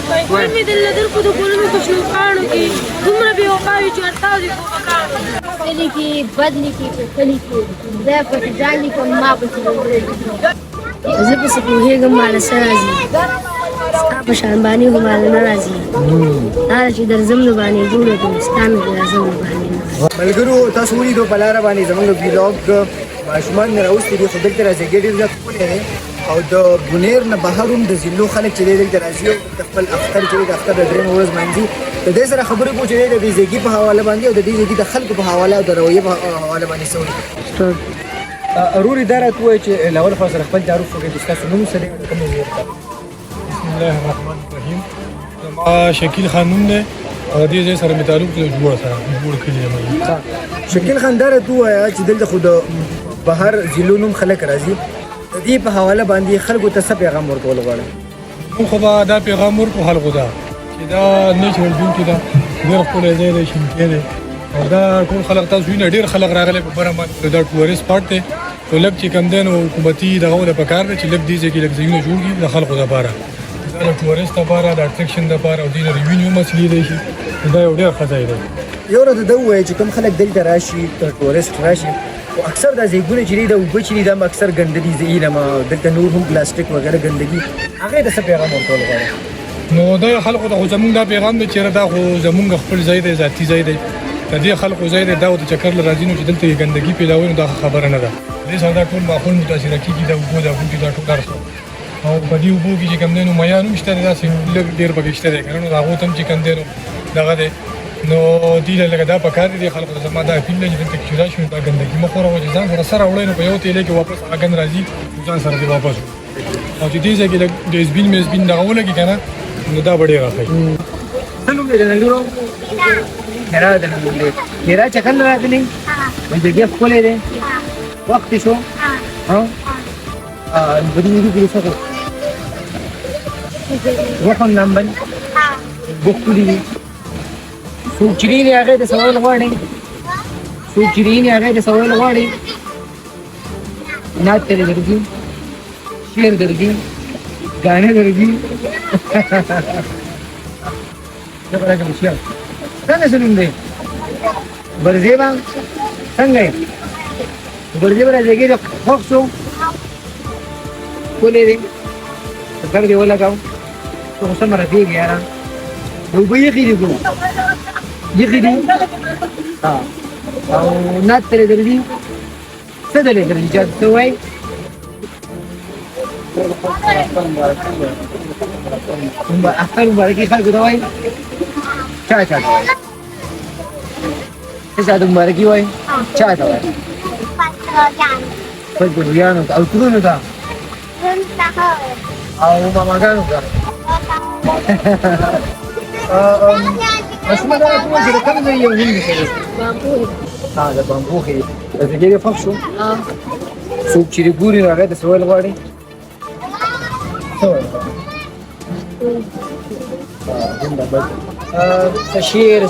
وای مې د لدرکو د ګلونو په شنو پاڼو کې دومره بې وفا وي چې ورتاو دي کوکاڼو کلي کې بد لیکي په کلي کې دی پسې ځان لیکم ما پسې زه پسې پوهېږم ماله څه راځي ستا په شان باندې خو ماله نه راځي دا چې درځم نو باندې جوړه کړم ستا مې د راځم نو باندې نه ملګرو تاسو ولیدو په لاره باندې زموږ ویلاګ ماشومان مې راوستي دي خو دلته راځېږي ډېر زیات ښکلی دی او د بونیر نه بهر هم د ضلعو خلک چې دی دلته راځي او د خپل اختر چې دی د اختر د درېیمه ورځ باندې د دې سره خبرې کوو چې دی د دې زېږي په حواله باندې او د دې زېږي د خلکو په حواله او د رویې په حواله باندې څه وایي اروري دا راته ووایي چې لاول خو سره خپل تعارف وکړئ چې ستاسو نوم څه دی او د کومې ځای ته بسم الله الرحمن الرحیم زما شکیل خان نوم دی او دې ځای سره مې تعلق دی جوړ سره جوړ کړی یم شکیل خان دا راته ووایه چې دلته خو د بهر ضلعو نوم خلک راځي د دې په حواله باندې خلکو ته څه پیغام ورکول غواړئ موږ خو به دا پیغام ورکړو خلکو ته چې دا نیچرل بیوټي ده ډېر ښکلی ځای دی شینکۍ دی او دا ټول خلک تاسو وینئ ډېر خلک راغلی په بره باندې دا ټورسټ سپاټ دی نو لږ چې کوم دی نو حکومتي دغه ونه پکار دی چې لږ دې ځای کې لږ ځایونه جوړ کړي د خلکو دپاره دا د ټورسټ دپاره د اټریکشن دپاره او دې نه ریونیو مسلې دی شي دا یو ډېر ښه ځای دی یو راته دا ووایه چې کوم خلک دلته راشي ټورسټ راشي خو اکثر دا ځایونه چې دي د اوبه چې دي دا اکثر ګنده دي زه علم دلته نور هم پلاستیک وغیره ګندګي هغې ته څه پیغام ورکول غواړم نو دا خلکو ته خو زمونږ دا پیغام دی چې دا خو زمونږ خپل ځای دی ذاتي ځای دی د دې خلکو ځای دی دا د چکر له راځي نو چې دلته ګندګي پیدا وي نو دا خبره نه ده دې سره دا ټول ماحول متاثره کېږي د اوبو دا بوټي دا ټول هر څه او په دې اوبو کې چې کوم دی نو میان هم شته دی داسې لږ ډېر پکې شته دی که نه نو د هغو ته هم چې کوم دی نو دغه دی نو دې له لږه دا پکار دي خلکو ته زما دا اپیل دی چې دلته کې چې راشي نو دا ګندګي مه خوروئ چې ځان سره سره وړئ نو په یو تیلې کې واپس هغه ګند راځي نو ځان سره دې واپس او چې دې ځای کې لږ ډسبین میزبین دغه ولګي که نه نو دا به ډېر ښه وي څه نوم دی د ننګرهار هرا د ننګرهار هرا چکر نه راغلی ځای ښکلی دی وخت شو بدیږي کې څه وخت نمبر بوکلی څوک چې دی هغه د سوال غواړي څوک چې دی هغه د سوال غواړي نعت ترې درځي شعر درځي गाने درځي دا راګه مشیا څنګه سنوم دی برزيبا څنګه برزيبا راځي د خوښو کولې دی څنګه دی ولا کاو څو سم راځي یاره نو به یې خېږي ګو یې او نعت ترې درځي څه درې درځي چې څه وایي اختر مبارکی خلکو ته وایي چا ته وایي څه مبارکي وایي چا ته وایي پترویانو ته او ترونو ته او ماماګانو ته اسمه دا کومه چې کوم ځای یو هند کې دا بامبوخي د دې په شو څوک چې ګوري هغه د سوال غواړي شعر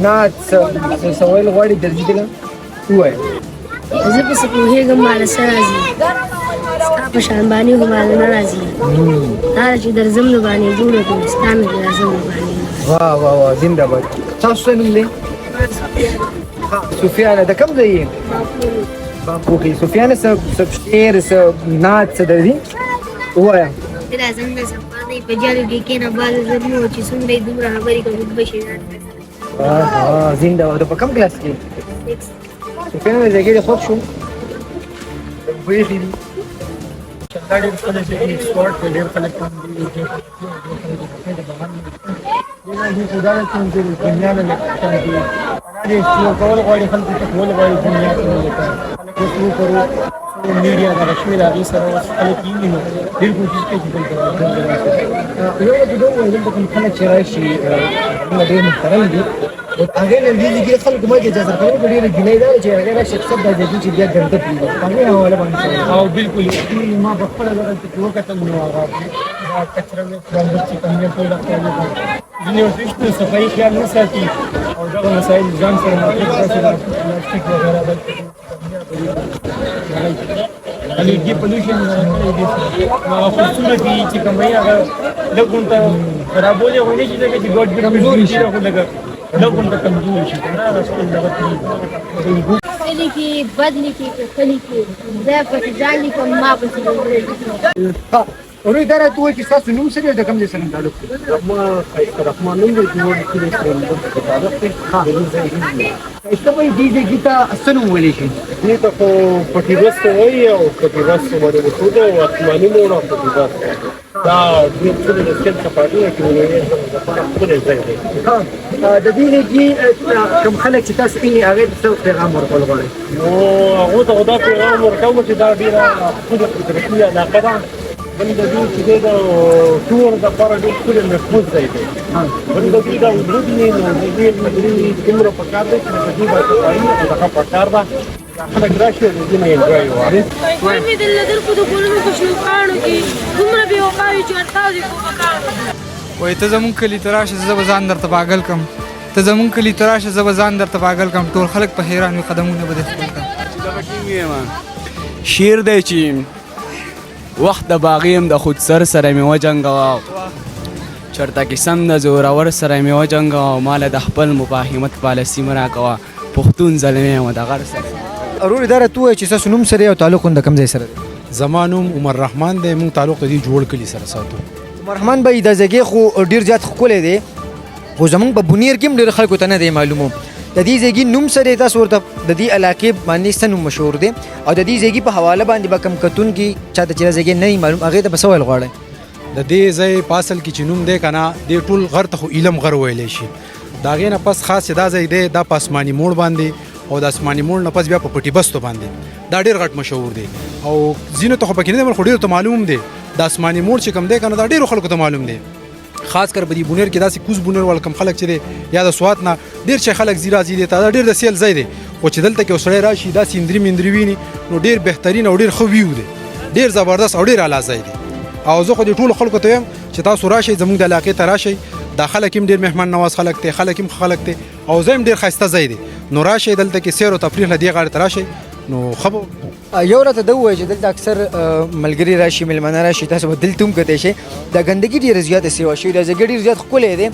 نعت سوال غواړي درځي دلته وایي زه پسې پوهېږم ماله څه راځي ستا په شان باندې خو ماله نه راځي دا چې درځم نو باندې جوړه کړم ستا مې د راځم نو باندې واه واه واه زنده باد تاسو څه نوم دی سفیانه د کوم ځای یې بامبوخي سفیانه څه شعر څه نعت څه درځي ووایه راځم د سفارې په جالو کې کېنه باز زمو چې څومره دومره خبرې کوي بشي زنده باد په کوم کلاس کې سفیانه زګیره خوب شو وایي دي دا ډېر ښکلی ځای دی سپاټ دی ډېر خلک هم دي د خو دا ده چې دنیا نه لکه دي دا چې کول غواړي خلکو ته کول غواړي دنیا کې لکه خلک اوس وکړو میډیا دغه شوي د هغې سره اوس خلک کېږي نو ډېر کوشش کوي چې دلته یو د دوه وایي دلته کوم خلک چې راشي هغه ډېر محترم دي هغې نه دې کې خلکو باندې اجازه ورکوي ډېرې ګیلې ده چې هغې راشي اکثر دا ځای چې بیا ګنده پرېږدي هغې حواله باندې او بالکل ما په خپله دغلته کې وکتل نو هغه دا کچره ګنده چې کوم دی ټول هغه ځینې ورته صفایي خیال نه ساتي او دغه مسایل ځان سره مخکې داسې پلاستیک وغیره دلته الرجي پولوشن هغه خوبصورتي چې کوم هغه لږ غونډه خرابونه خو نه چې دغه ګډ کمزوري شي خو لګا لګون د کمزوري شي نه راځي دغه کلی کې بد لیکي کلی کې زه په ځان لیکم ما په ورو دا راته وایي چې تاسو نوم سره د کوم ځای سره تعلق دی؟ ما خیر رحمان نوم دی جوړ کړی په تعلق دی ته وایي دې ځای کې ته څه نوم ویلی شي؟ دې ته خو پټي بس وایي او پټي بس باندې وکړو او اسماني مور او پټي بس دا دې څه د سکل کپاټو کې ولې لپاره خپل ځای دی د دې ځای کې کوم خلک چې تاسو یې هغه ته پیغام ورکول غواړئ؟ نو هغه ته دا پیغام ورکوم چې دا ډیره خپل فطرتي علاقه ده بل د دې چې دا ټول د لپاره ډېر ښکلی محفوظ ځای دی بل د دې دا وجود دی نو د دې مدري څومره پکار دی چې د دې دا صفایي او دغه پکار ده خلک راشي او د دې نه انجوای وکړي وایي مې د لدرکو د ګلونو په شنو پاڼو کې دومره بې وفا وي چې ورته دي کومکان وایي ته زمونږ کلي ته راشه زه به ځان درته پاګل کړم ته زمونږ کلي ته راشه زه به ځان درته پاګل کړم ټول خلک په حیران وي قدمونه به دې خپل کړم شیر دی چې وخت د باغیم د خود سره مې وجنګاوه چرته قسم د زورور سره مې وجنګاوه مال د خپل مفاهمت پالیسي مې راکوه پښتون زلمی یم د غر سره ورور دا راته وایي چې تاسو نوم سره او تعلق د کوم ځای سره دی؟ زما نوم عمر رحمان دی مونږ تعلق د دې جوړ کلي سره ساتو. عمر رحمان بھائی دا ځای خو ډیر زیات ښکلی دی خو زمونږ په بونیر کې هم ډېر خلکو ته نه دی معلومو د دې ځای نوم سره تاسو ورته د دې علاقې باندې څه نوم مشهور دی او د دې ځای په حواله باندې به کوم کتونکي چاته چې دا ځای نه معلوم هغې ته به څه ویل غواړئ؟ د دې ځای په اصل کې چې نوم دی که نه دې ټول غر ته خو علم غر ویلی شي د هغې نه پس خاص چې دا ځای دی دا په اسماني موړ باندې او د اسماني موړ نه پس بیا په پټي بستو باندې دا ډېر غټ مشهور دی او ځینو ته خو پکې نه دی خو ډېرو ته معلوم دی د اسماني موړ چې کوم دی که نه دا ډېرو خلکو ته معلوم دی خاص کر په دې بونیر کې داسې کوز بونیر ول کم خلک چې دی یا د سوات نه ډېر چې خلک ځي راځي دی دا ډېر د سیل ځای دی خو چې دلته کې یو سړی راشي دا سیندري مندري ویني نو ډېر بهترین او ډېر ښه ویو دی ډېر زبردست او ډېر اعلی ځای دی او زه خو دې ټولو خلکو ته وایم چې تاسو راشئ زموږ د علاقې ته راشئ دا خلک هم ډېر مهمان نواز خلک دی خلک هم خلک دی او ځای هم ډېر ښایسته ځای دی نو راشئ دلته کې سیر او تفریح له دې غاړې ته راشئ نو ښه به یو راته دا ووایي چې دلته اکثر ملګري راشي مېلمانه راشي تاسو به دلته هم کتی شئ دا ګندګي ډېره زیاته سیوا شوې دا ځای ډېر زیات ښکلی دی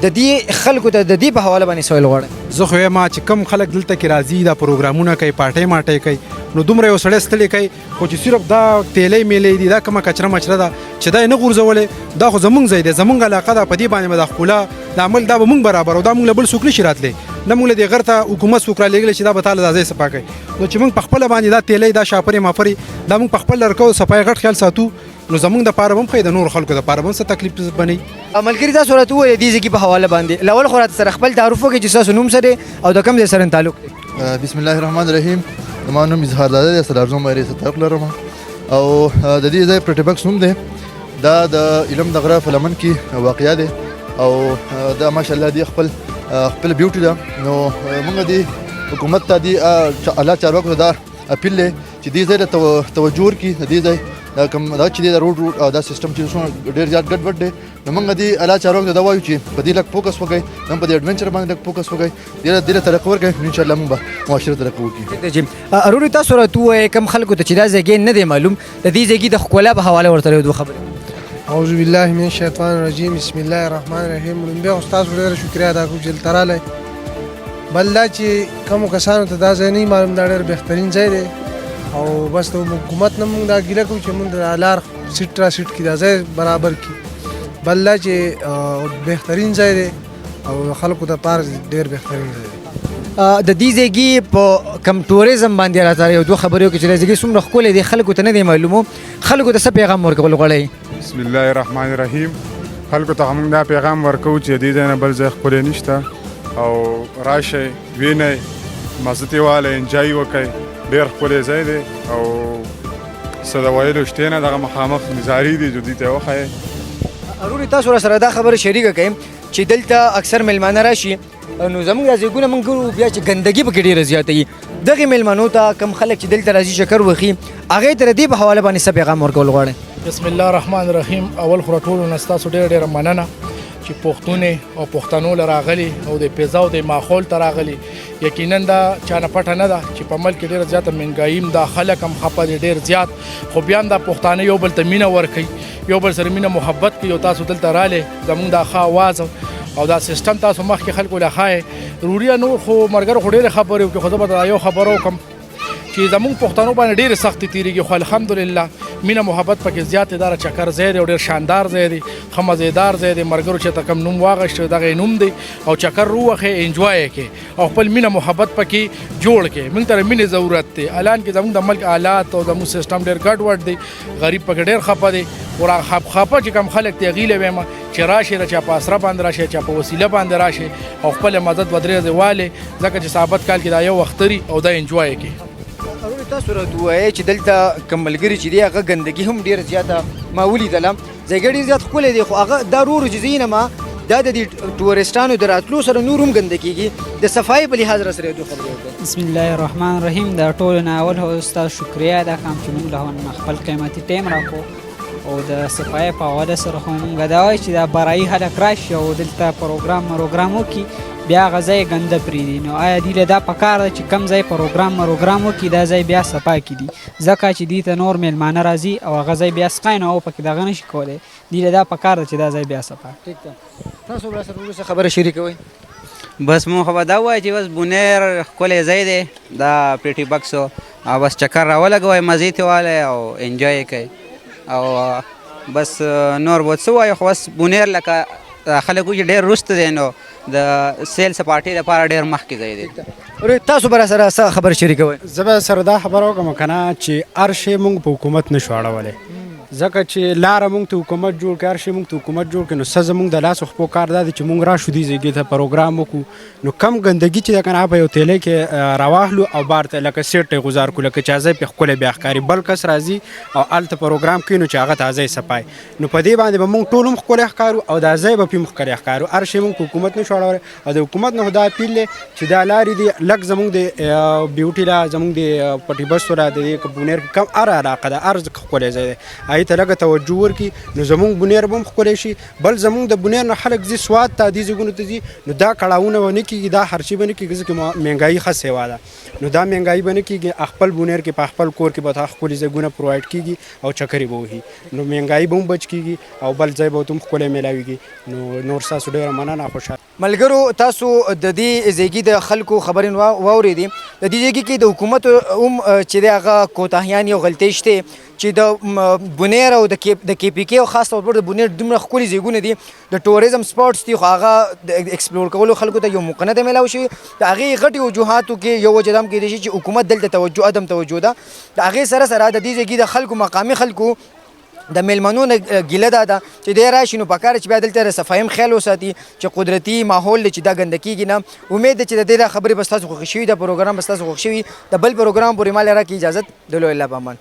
د دې خلکو ته د دې په حواله باندې څه ویل غواړئ؟ زه خو یم چې کم خلک دلته کې راځي دا پروګرامونه کوي پارټۍ ماټۍ کوي نو دومره یو سړی ستړی کوي خو چې صرف دا تیلی میلی دي دا کومه کچره مچره ده چې دا یې نه غورځولی دا خو زمونږ ځای دی زمونږ علاقه ده په دې باندې به دا ښکلا د عمل دا به مونږ برابر او دا مونږ له بل څوک نشي راتلی نه مونږ له دې غر ته حکومت څوک رالېږلی چې دا به تاله دا ځای صفا کوي نو چې مونږ په خپله باندې دا تیلی دا شاپرې مافرې دا مونږ په خپل لرکو صفای غټ خیال ساتو نو زمونږ دپاره به هم ښایي د نورو خلکو دپاره به هم څه تکلیف بنوي ملګري تاسو راته ووایه دې ځای په حواله باندې لاول خو راته سره خپل تعارف وکړئ چې ستاسو نوم سره او د کوم ځای سره تعلق دی؟ بسم الله الرحمن الرحیم زما نوم اظهار لاله دی سلارزم ایرې سره تعلق لرم او د دې ځای پټي بکس نوم دی دا د علم د غره په لمن کې واقع دی او دا ماشاءالله دی خپل بیوټي ده نو موږ دی حکومت ته دی الله چارواکو دا اپیل دی چې دې ځای ته توجه وکړي د دې ځای کوم دا چې د روډ او دا سیستم چې ډېر زیات ګډوډ دی نو موږ دې الله چارواکو ته دا وایو چې په دې لږ فوکس وکړئ هم په دې ایډونچر باندې لږ فوکس وکړئ دې ترقي ورکړئ ان شاء الله موږ به معاشره ترقي وکړي. اروري تاسو راته ووایئ کوم خلکو ته چې دا ځای نه دی معلوم د دې ځای د ښکلا په حواله ورته یو دوه خبرې. اعوذ بالله من الشیطان الرجیم بسم الله الرحمن الرحیم لومبی استاد ډېره شکریا ادا کوم چې دلته راغلی بل دا چې کومو کسانو ته دا ځای نه معلوم دا ډېر بهترین ځای دی او بس ته حکومت نه موږ دا ګیله کوو چې موږ د لار سیټ را سیټ کړي دا ځای برابر کړي بل دا چې بهترین ځای دی او خلکو ته پاره ډېر بهترین ځای دی. د دې ځای په کم ټوریزم باندې راته یو دوه خبرې وکړي چې دا ځای څومره ښکلی دی خلکو ته نه دی معلومو خلکو ته څه پیغام ورکول غواړئ؟ بسم الله الرحمن الرحیم خلکو ته موږ دا پیغام ورکوو چې دې ځای نه بل ځای ښکلی نشته او راشئ وینئ مزه ترې والئ انجوای وکئ ډېر ښکلی ځای دی او څه د ویلو شتې نه دغه مخامخ نظاري دي جو دوی ته یې وښایئ. اروري تاسو راسره دا خبره شریکه کړئ چې دلته اکثر میلمانه راشي نو زموږ دا ځایونه موږ ګورو بیا چې ګندګي پکې ډېره زیاته وي دغې میلمنو ته کوم خلک چې دلته راځي چکر وخي هغې ته د دې په حواله باندې څه پیغام ورکول غواړئ؟ بسم الله الرحمن الرحیم اول خو ټولو نه ستاسو ډېره مننه چې پښتون او پښتنو له راغلي او د پیزا او د ماحول ته راغلي یقینا دا چا نه پټه نه ده چې په ملک کې ډېره زیاته مهنګایي هم ده، خلک هم خفه دي ډېر زیات، خو بیا هم دا پښتانه یو بل ته مینه ورکوي، یو بل سره مینه محبت کوي. او تاسو دلته رالی زمونږ دا ښه اواز او دا سیستم تاسو مخکې خلکو له ښایې ضروري نور خو ملګرو خو ډېرې خبرې وکړي، خو زه به دا یو خبره وکړم چې زمونږ پښتنو باندې ډېرې سختې تېرېږي، خو الحمدلله مینه محبت پکې زیات دی. دا چکر ځای دی او ډېر شاندار ځای دی، ښه مزېدار ځای دی. ملګرو چې ته کوم نوم واغېسته دغه یې نوم دی او چکر ووهئ، انجوای یې کړئ او خپل مینه محبت پکې جوړ کړئ. موږ ته د مینې ضرورت دی. الان کې زموږ د ملک حالات او زموږ سیسټم ډېر ګډوډ دی، غریب پکې ډېر خفه دی. خفه چې کوم خلک دی هغې له وایم چې راشئ د چا په اسره باندې راشئ، چا په وسیله باندې راشئ او خپل مدد و درې ورځې والئ، ځکه چې ثابت کال کې دا یو اختري او دا انجوای یې کړئ. تاسو راته ووایئ چې دلته کوم ملګري چې دی هغه ګندګي هم ډېره زیاته ما ولیدله، ځایګه ډېر زیات ښکلی دی، خو هغه دا ورو ورو چې ځي نه ما دا د دې ټورستانو د راتلو سره نور هم ګنده کېږي. د صفایي په لحاظ را سره یو دوه خبرې وکړئ. بسم الله الرحمن الرحیم. د ټولو نه اول هو استاد شکریه ادا کوم چې موږ له خپل قیمتي ټایم راکړو او د صفایي په حواله سره خو موږ دا وایو چې دا برایي خلک راشي او دلته پروګرام وکړي، بیا هغه ځای ګنده پرېږدي. نو آیا دوی له دا پکار ده چې کم ځای پروګرام وکړي دا ځای بیا صفا کړي، ځکه چې دوی ته نور میلمانه راځي او هغه ځای بیا سقی نو او پکې دغه نشي کولی. دوی له دا پکار ده چې دا ځای بیا صفا. ټیک ده، تاسو به راسره وروسته خبره شریکوئ. بس مو خو به دا ووایه چې بس بونیر ښکلی ځای دی، دا پیټي بکسو او بس چکر راولګوئ، مزې ترې والئ او انجوی یې کوئ او بس نور به څه وایو. خو بس بونیر لکه خلک وایي ډېر وروسته دی، نو د سیل سپاټۍ لپاره ډېر مخکې ځای دی. تاسو به راسره څه خبره شریکوئ؟ زه به سره دا خبره وکړم که نه چې هر شی موږ په حکومت نشو اړولی، ځکه چې لاره موږ ته حکومت جوړ کړي، هر شی موږ ته حکومت جوړ کړي. نو څه زموږ د لاسو خپو کار دا دی چې موږ راشو دې ځایګې ته پروګرام وکړو، نو کم ګندګي چې ده که نه هغه په یو تیلی کې راواخلو او بار ته لکه سیټ ته یې غوځار کړو، لکه چې ځای پې ښکلی بیا ښکاري. بل کس راځي او هلته پروګرام کوي نو چې هغه ته ځای صفای، نو په دې باندې به موږ ټول هم ښکلی ښکارو او دا ځای به پې هم ښکلی ښکارو. هر شی موږ په حکومت نشو اړولی او د حکومت نه خو دا اپیل دی چې دا لارې دي لږ زموږ د بیوټي لا زموږ د پټي بستو لا د دې بونیر کم هر علاقه ده، هر ښکلی ځای دی، هغې ته لږه توجه ورکړي نو زموږ بونیر به هم ښکلی شي. بل زموږ د بونیر نه خلک ځي سوات ته، دې ځایونو ته ځي، نو دا کړاوونه به نه کېږي، دا هر شي به نه کېږي، ځکه مهنګایي ښه سیوا ده. نو دا مهنګایي به نه کېږي، خپل بونیر کې په خپل کور کې به ته ښکلي ځایونه پرووایډ کېږي او چکرې به وهي، نو مهنګایي به هم بچ کېږي او بل ځای به ورته هم ښکلی میلاویږي. نو نور ستاسو ډېره مننه، خوشحاله. ملګرو تاسو د دې ځایګي د خلکو خبرې واورېدې. د دې ځایګي کې د حکومت هم چې دی هغه کوتاهیان او غلطۍ شته چې د بونیر او د کې پي کې او خاص طور پر د بونیر دومره ښکلي ځایونه دي، د ټوریزم سپاټس دي، خو هغه د ایکسپلور کولو خلکو ته یو موقع نه ده میلاو شوې. د هغې غټې وجوهاتو کې یو وجه دا هم کیدای شي چې حکومت دلته توجه عدم توجه ده. د هغې سره سره د دې ځایګي د خلکو مقامي خلکو د میلمنو نه ګیله دا ده چې دی راشي نو پکار چې بیا دلته د صفایي هم خیال وساتي چې قدرتي ماحول دی چې دا ګنده کېږي نه. امید ده چې د دې دا خبرې به ستاسو خوښې شوي، دا پروګرام به ستاسو خوښ شوي. د بل پروګرام پورې ما له راکړي اجازت. د لوی الله په امان.